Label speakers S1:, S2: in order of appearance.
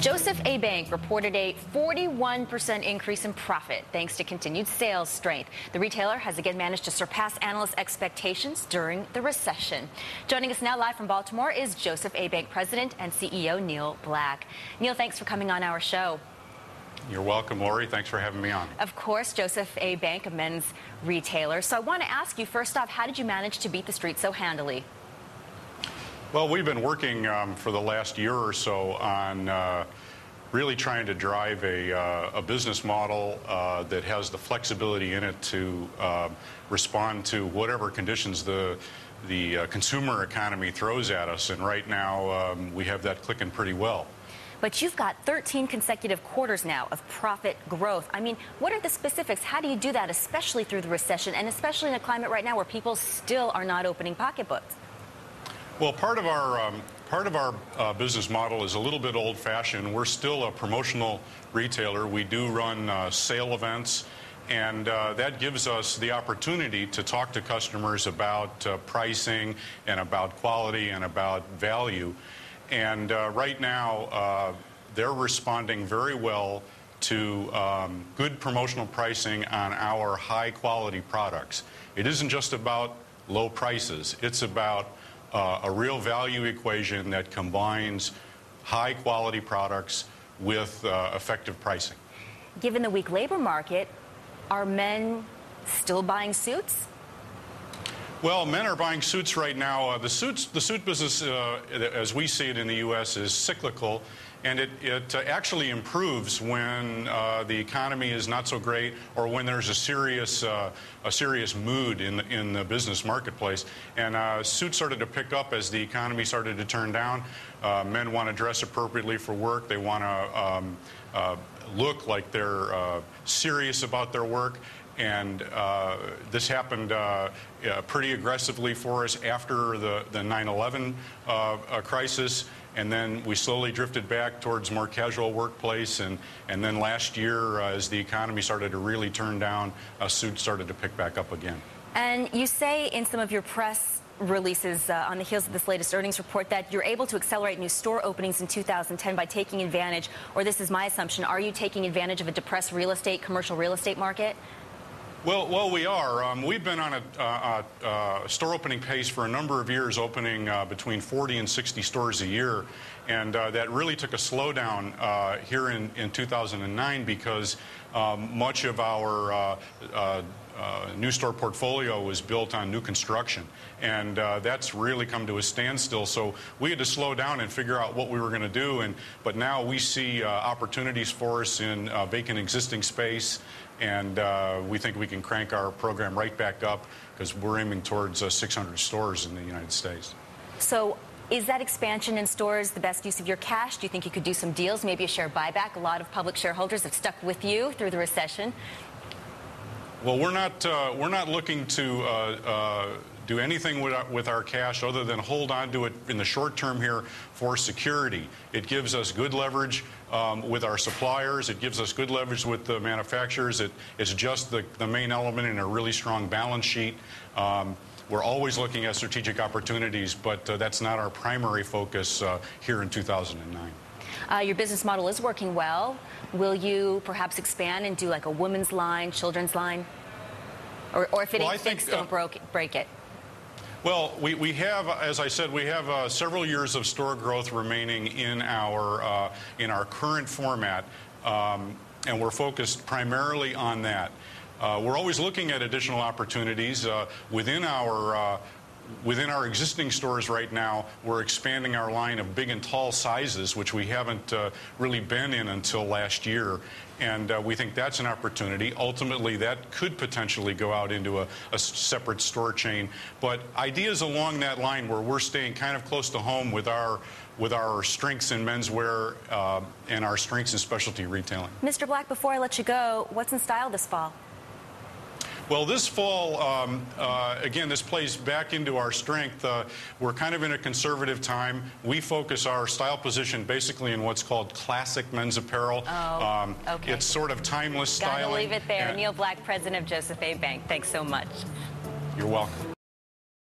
S1: Joseph A. Bank reported a 41% increase in profit thanks to continued sales strength. The retailer has again managed to surpass analyst expectations during the recession. Joining us now live from Baltimore is Joseph A. Bank President and CEO Neal Black. Neal, thanks for coming on our show.
S2: You're welcome, Lori. Thanks for having me on.
S1: Of course, Joseph A. Bank, a men's retailer. So I want to ask you, first off, how did you manage to beat the street so handily?
S2: Well, we've been working for the last year or so on really trying to drive a business model that has the flexibility in it to respond to whatever conditions the consumer economy throws at us. And right now, we have that clicking pretty well.
S1: But you've got 13 consecutive quarters now of profit growth. I mean, what are the specifics? How do you do that, especially through the recession and especially in a climate right now where people still are not opening pocketbooks?
S2: Well, part of our business model is a little bit old-fashioned. We're still a promotional retailer. We do run sale events, and that gives us the opportunity to talk to customers about pricing and about quality and about value. And right now, they're responding very well to good promotional pricing on our high-quality products. It isn't just about low prices. It's about a real value equation that combines high-quality products with effective pricing.
S1: Given the weak labor market, are men still buying suits?
S2: Well, men are buying suits right now. The suit business, as we see it in the U.S., is cyclical, and it actually improves when the economy is not so great or when there's a serious mood in the business marketplace. And suits started to pick up as the economy started to turn down. Men want to dress appropriately for work. They want to look like they're serious about their work. And this happened pretty aggressively for us after the 9/11 crisis, and then we slowly drifted back towards more casual workplace, and then last year, as the economy started to really turn down, suits started to pick back up again.
S1: And you say in some of your press releases on the heels of this latest earnings report that you're able to accelerate new store openings in 2010 by taking advantage, or this is my assumption, are you taking advantage of a depressed commercial real estate market?
S2: Well, we are. We've been on a store opening pace for a number of years, opening between 40 and 60 stores a year. And that really took a slowdown here in 2009 because much of our new store portfolio was built on new construction. And that's really come to a standstill. So we had to slow down and figure out what we were going to do. But now we see opportunities for us in vacant existing space. And we think we can crank our program right back up because we're aiming towards 600 stores in the United States.
S1: So is that expansion in stores the best use of your cash? Do you think you could do some deals, maybe a share buyback? A lot of public shareholders have stuck with you through the recession.
S2: Well, we're not looking to do anything with our cash other than hold on to it in the short term here for security. It gives us good leverage with our suppliers. It gives us good leverage with the manufacturers. It's just the main element in a really strong balance sheet. We're always looking at strategic opportunities, but that's not our primary focus here in 2009.
S1: Your business model is working well. Will you perhaps expand and do like a women's line, children's line? Or if it ain't fixed, don't break it.
S2: Well, we have, as I said, we have several years of store growth remaining in our current format, and we're focused primarily on that. We're always looking at additional opportunities within our existing stores right now. We're expanding our line of big and tall sizes, which we haven't really been in until last year. And we think that's an opportunity. Ultimately, that could potentially go out into a separate store chain. But ideas along that line where we're staying kind of close to home with our strengths in menswear and our strengths in specialty retailing.
S1: Mr. Black, before I let you go, what's in style this fall?
S2: Well, this fall, again, this plays back into our strength. We're kind of in a conservative time. We focus our style position basically in what's called classic men's apparel.
S1: Oh, okay.
S2: It's sort of timeless styling.
S1: Gotta leave it there. Neal Black, president of Joseph A. Bank. Thanks so much.
S2: You're welcome.